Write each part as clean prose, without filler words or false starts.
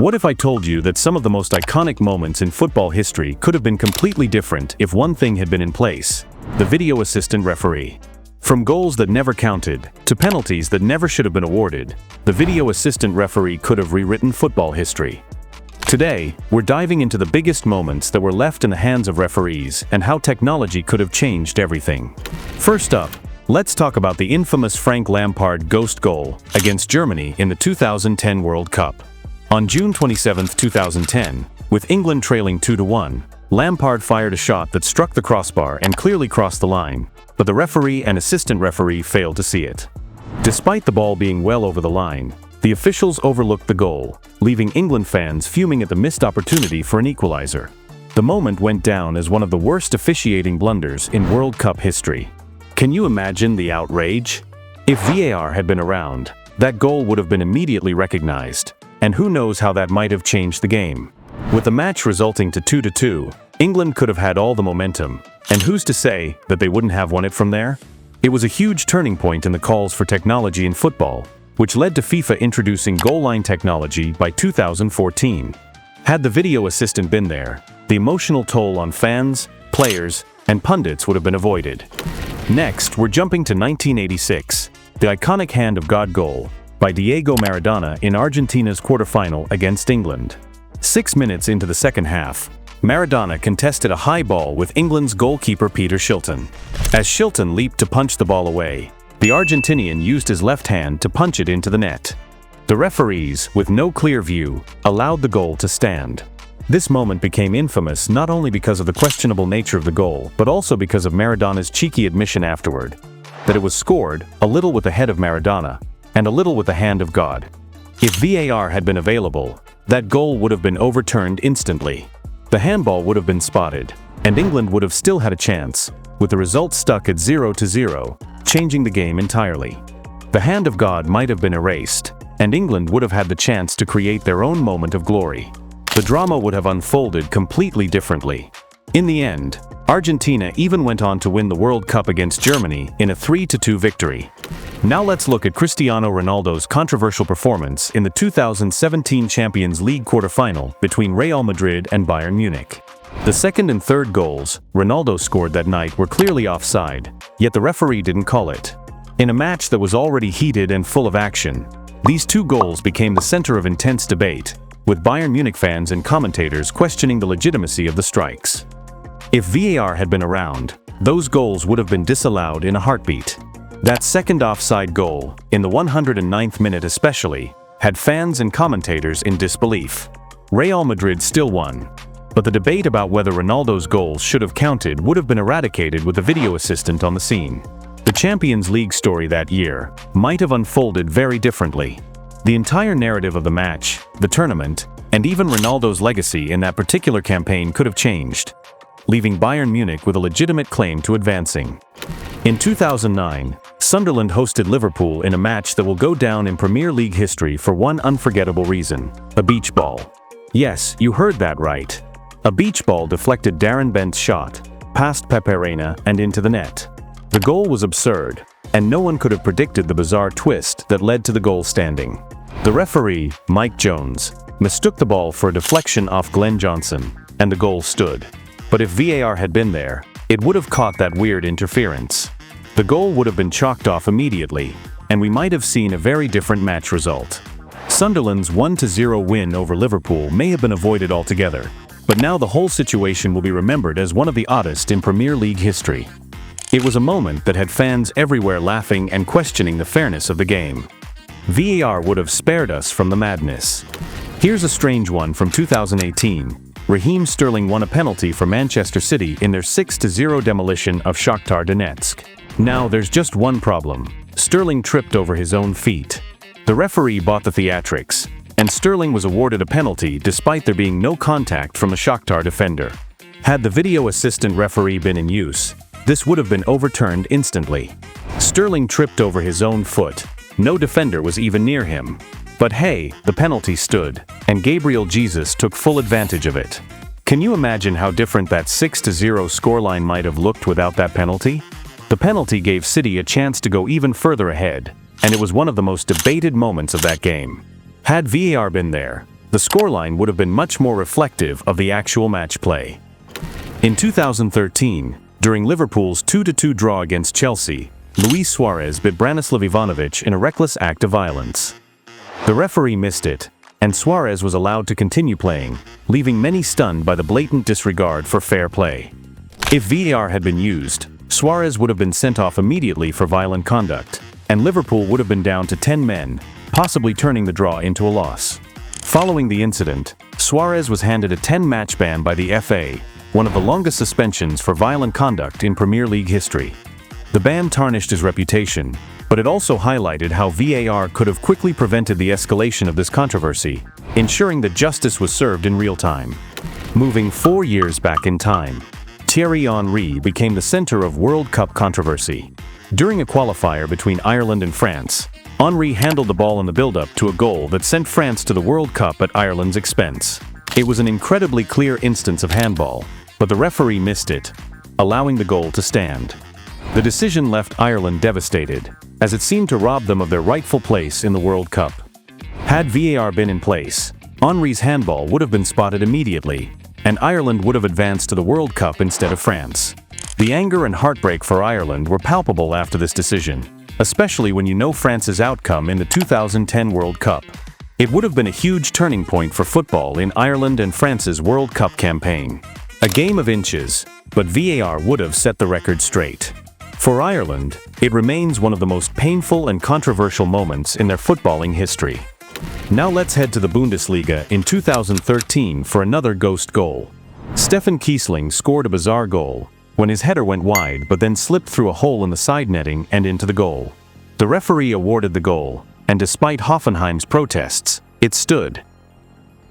What if I told you that some of the most iconic moments in football history could have been completely different if one thing had been in place: the video assistant referee. From goals that never counted, to penalties that never should have been awarded, the video assistant referee could have rewritten football history. Today, we're diving into the biggest moments that were left in the hands of referees and how technology could have changed everything. First up, let's talk about the infamous Frank Lampard ghost goal against Germany in the 2010 World Cup. On June 27, 2010, with England trailing 2-1, Lampard fired a shot that struck the crossbar and clearly crossed the line, but the referee and assistant referee failed to see it. Despite the ball being well over the line, the officials overlooked the goal, leaving England fans fuming at the missed opportunity for an equalizer. The moment went down as one of the worst officiating blunders in World Cup history. Can you imagine the outrage? If VAR had been around, that goal would have been immediately recognized, and who knows how that might have changed the game. With the match resulting to 2-2, England could have had all the momentum, and who's to say that they wouldn't have won it from there? It was a huge turning point in the calls for technology in football, which led to FIFA introducing goal line technology by 2014. Had the video assistant been there, the emotional toll on fans, players, and pundits would have been avoided. Next, we're jumping to 1986, the iconic Hand of God goal by Diego Maradona in Argentina's quarterfinal against England. 6 minutes into the second half, Maradona contested a high ball with England's goalkeeper Peter Shilton. As Shilton leaped to punch the ball away, the Argentinian used his left hand to punch it into the net. The referees, with no clear view, allowed the goal to stand. This moment became infamous not only because of the questionable nature of the goal, but also because of Maradona's cheeky admission afterward, that it was scored a little with the head of Maradona, and a little with the hand of God. If VAR had been available, that goal would have been overturned instantly. The handball would have been spotted, and England would have still had a chance, with the result stuck at 0-0, changing the game entirely. The hand of God might have been erased, and England would have had the chance to create their own moment of glory. The drama would have unfolded completely differently. In the end, Argentina even went on to win the World Cup against Germany in a 3-2 victory. Now let's look at Cristiano Ronaldo's controversial performance in the 2017 Champions League quarterfinal between Real Madrid and Bayern Munich. The second and third goals Ronaldo scored that night were clearly offside, yet the referee didn't call it. In a match that was already heated and full of action, these two goals became the center of intense debate, with Bayern Munich fans and commentators questioning the legitimacy of the strikes. If VAR had been around, those goals would have been disallowed in a heartbeat. That second offside goal, in the 109th minute especially, had fans and commentators in disbelief. Real Madrid still won, but the debate about whether Ronaldo's goals should have counted would have been eradicated with a video assistant on the scene. The Champions League story that year might have unfolded very differently. The entire narrative of the match, the tournament, and even Ronaldo's legacy in that particular campaign could have changed, leaving Bayern Munich with a legitimate claim to advancing. In 2009, Sunderland hosted Liverpool in a match that will go down in Premier League history for one unforgettable reason: a beach ball. Yes, you heard that right. A beach ball deflected Darren Bent's shot, past Pepe Reina and into the net. The goal was absurd, and no one could have predicted the bizarre twist that led to the goal standing. The referee, Mike Jones, mistook the ball for a deflection off Glenn Johnson, and the goal stood. But if VAR had been there, it would have caught that weird interference. The goal would have been chalked off immediately, and we might have seen a very different match result. Sunderland's 1-0 win over Liverpool may have been avoided altogether, but now the whole situation will be remembered as one of the oddest in Premier League history. It was a moment that had fans everywhere laughing and questioning the fairness of the game. VAR would have spared us from the madness. Here's a strange one from 2018. Raheem Sterling won a penalty for Manchester City in their 6-0 demolition of Shakhtar Donetsk. Now there's just one problem. Sterling tripped over his own feet. The referee bought the theatrics, and Sterling was awarded a penalty despite there being no contact from the Shakhtar defender. Had the video assistant referee been in use, this would have been overturned instantly. Sterling tripped over his own foot. No defender was even near him. But hey, the penalty stood, and Gabriel Jesus took full advantage of it. Can you imagine how different that 6-0 scoreline might have looked without that penalty? The penalty gave City a chance to go even further ahead, and it was one of the most debated moments of that game. Had VAR been there, the scoreline would have been much more reflective of the actual match play. In 2013, during Liverpool's 2-2 draw against Chelsea, Luis Suarez bit Branislav Ivanovic in a reckless act of violence. The referee missed it, and Suarez was allowed to continue playing, leaving many stunned by the blatant disregard for fair play. If VAR had been used, Suarez would have been sent off immediately for violent conduct, and Liverpool would have been down to 10 men, possibly turning the draw into a loss. Following the incident, Suarez was handed a 10-match ban by the FA, one of the longest suspensions for violent conduct in Premier League history. The ban tarnished his reputation, but it also highlighted how VAR could have quickly prevented the escalation of this controversy, ensuring that justice was served in real time. Moving 4 years back in time, Thierry Henry became the center of World Cup controversy. During a qualifier between Ireland and France, Henry handled the ball in the build-up to a goal that sent France to the World Cup at Ireland's expense. It was an incredibly clear instance of handball, but the referee missed it, allowing the goal to stand. The decision left Ireland devastated, as it seemed to rob them of their rightful place in the World Cup. Had VAR been in place, Henry's handball would have been spotted immediately, and Ireland would have advanced to the World Cup instead of France. The anger and heartbreak for Ireland were palpable after this decision, especially when you know France's outcome in the 2010 World Cup. It would have been a huge turning point for football in Ireland and France's World Cup campaign. A game of inches, but VAR would have set the record straight. For Ireland, it remains one of the most painful and controversial moments in their footballing history. Now let's head to the Bundesliga in 2013 for another ghost goal. Stefan Kießling scored a bizarre goal when his header went wide but then slipped through a hole in the side netting and into the goal. The referee awarded the goal, and despite Hoffenheim's protests, it stood.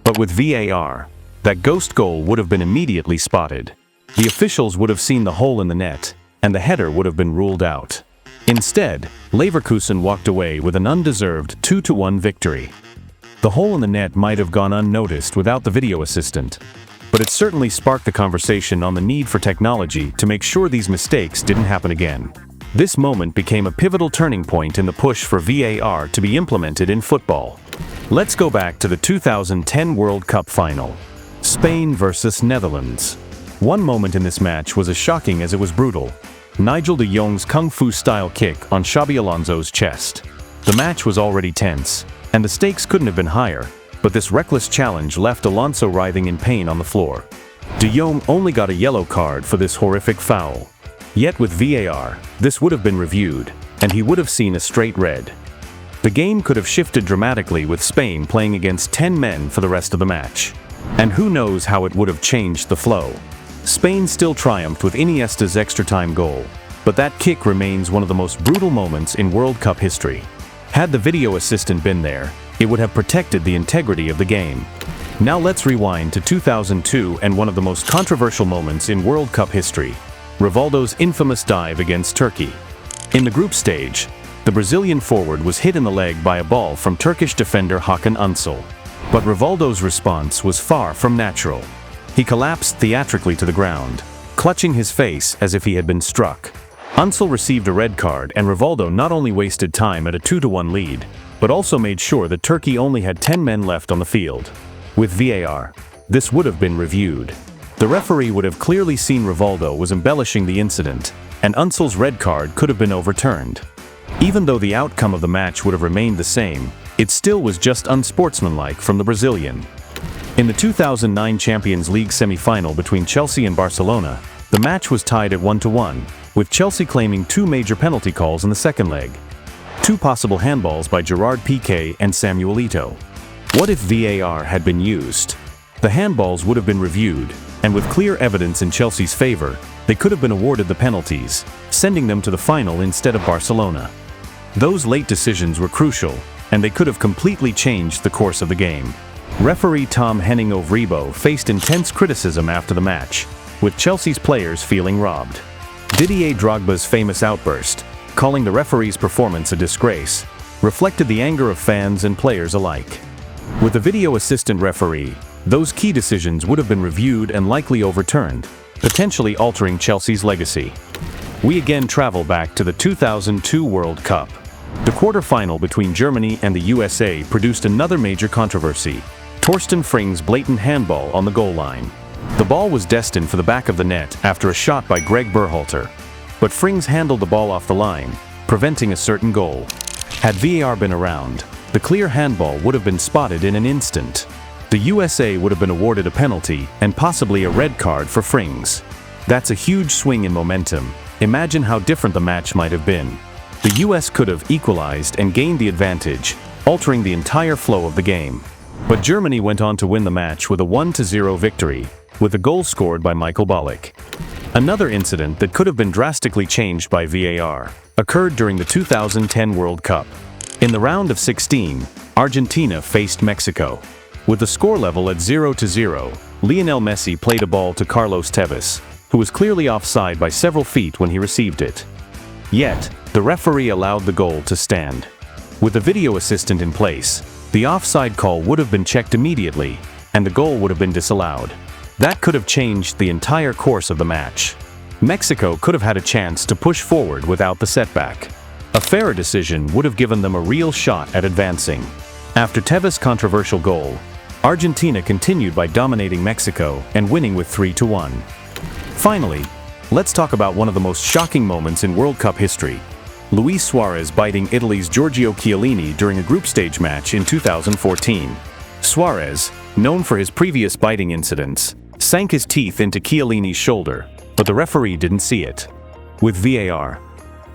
But with VAR, that ghost goal would have been immediately spotted. The officials would have seen the hole in the net, and the header would have been ruled out. Instead, Leverkusen walked away with an undeserved 2-1 victory. The hole in the net might have gone unnoticed without the video assistant, but it certainly sparked the conversation on the need for technology to make sure these mistakes didn't happen again. This moment became a pivotal turning point in the push for VAR to be implemented in football. Let's go back to the 2010 World Cup final. Spain versus Netherlands. One moment in this match was as shocking as it was brutal. Nigel de Jong's kung fu-style kick on Xabi Alonso's chest. The match was already tense, and the stakes couldn't have been higher, but this reckless challenge left Alonso writhing in pain on the floor. De Jong only got a yellow card for this horrific foul. Yet with VAR, this would have been reviewed, and he would have seen a straight red. The game could have shifted dramatically with Spain playing against 10 men for the rest of the match. And who knows how it would have changed the flow. Spain still triumphed with Iniesta's extra-time goal, but that kick remains one of the most brutal moments in World Cup history. Had the video assistant been there, it would have protected the integrity of the game. Now let's rewind to 2002 and one of the most controversial moments in World Cup history, Rivaldo's infamous dive against Turkey. In the group stage, the Brazilian forward was hit in the leg by a ball from Turkish defender Hakan Ünsal. But Rivaldo's response was far from natural. He collapsed theatrically to the ground, clutching his face as if he had been struck. Ünsal received a red card, and Rivaldo not only wasted time at a 2-1 lead, but also made sure that Turkey only had 10 men left on the field. With VAR, this would have been reviewed. The referee would have clearly seen Rivaldo was embellishing the incident, and Unsal's red card could have been overturned. Even though the outcome of the match would have remained the same, it still was just unsportsmanlike from the Brazilian. In the 2009 Champions League semi-final between Chelsea and Barcelona, the match was tied at 1-1, with Chelsea claiming 2 major penalty calls in the second leg. 2 possible handballs by Gerard Piqué and Samuel Eto'o. What if VAR had been used? The handballs would have been reviewed, and with clear evidence in Chelsea's favor, they could have been awarded the penalties, sending them to the final instead of Barcelona. Those late decisions were crucial, and they could have completely changed the course of the game. Referee Tom Henning of Rebo faced intense criticism after the match, with Chelsea's players feeling robbed. Didier Drogba's famous outburst, calling the referee's performance a disgrace, reflected the anger of fans and players alike. With the video assistant referee, those key decisions would have been reviewed and likely overturned, potentially altering Chelsea's legacy. We again travel back to the 2002 World Cup. The quarter-final between Germany and the USA produced another major controversy. Torsten Fring's blatant handball on the goal line. The ball was destined for the back of the net after a shot by Greg Berhalter. But Frings handled the ball off the line, preventing a certain goal. Had VAR been around, the clear handball would have been spotted in an instant. The USA would have been awarded a penalty and possibly a red card for Frings. That's a huge swing in momentum. Imagine how different the match might have been. The US could have equalized and gained the advantage, altering the entire flow of the game. But Germany went on to win the match with a 1-0 victory, with a goal scored by Michael Ballack. Another incident that could have been drastically changed by VAR occurred during the 2010 World Cup. In the round of 16, Argentina faced Mexico. With the score level at 0-0, Lionel Messi played a ball to Carlos Tevez, who was clearly offside by several feet when he received it. Yet, the referee allowed the goal to stand. With the video assistant in place, the offside call would have been checked immediately, and the goal would have been disallowed. That could have changed the entire course of the match. Mexico could have had a chance to push forward without the setback. A fairer decision would have given them a real shot at advancing. After Tevez's controversial goal, Argentina continued by dominating Mexico and winning with 3-1. Finally, let's talk about one of the most shocking moments in World Cup history. Luis Suarez biting Italy's Giorgio Chiellini during a group stage match in 2014. Suarez, known for his previous biting incidents, sank his teeth into Chiellini's shoulder, but the referee didn't see it. With VAR,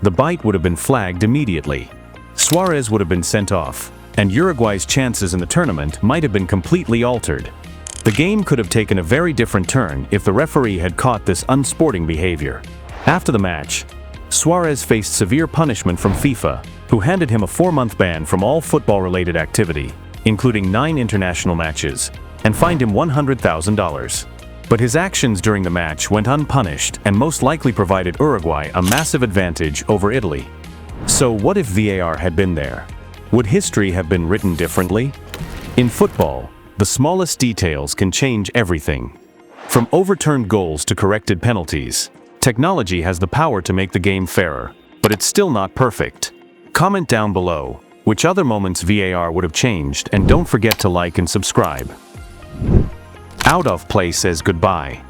the bite would have been flagged immediately. Suarez would have been sent off, and Uruguay's chances in the tournament might have been completely altered. The game could have taken a very different turn if the referee had caught this unsporting behavior. After the match, Suarez faced severe punishment from FIFA, who handed him a 4-month ban from all football-related activity, including 9 international matches, and fined him $100,000. But his actions during the match went unpunished and most likely provided Uruguay a massive advantage over Italy. So what if VAR had been there? Would history have been written differently? In football, the smallest details can change everything. From overturned goals to corrected penalties, technology has the power to make the game fairer, but it's still not perfect. Comment down below which other moments VAR would have changed, and don't forget to like and subscribe. Out of Play says goodbye.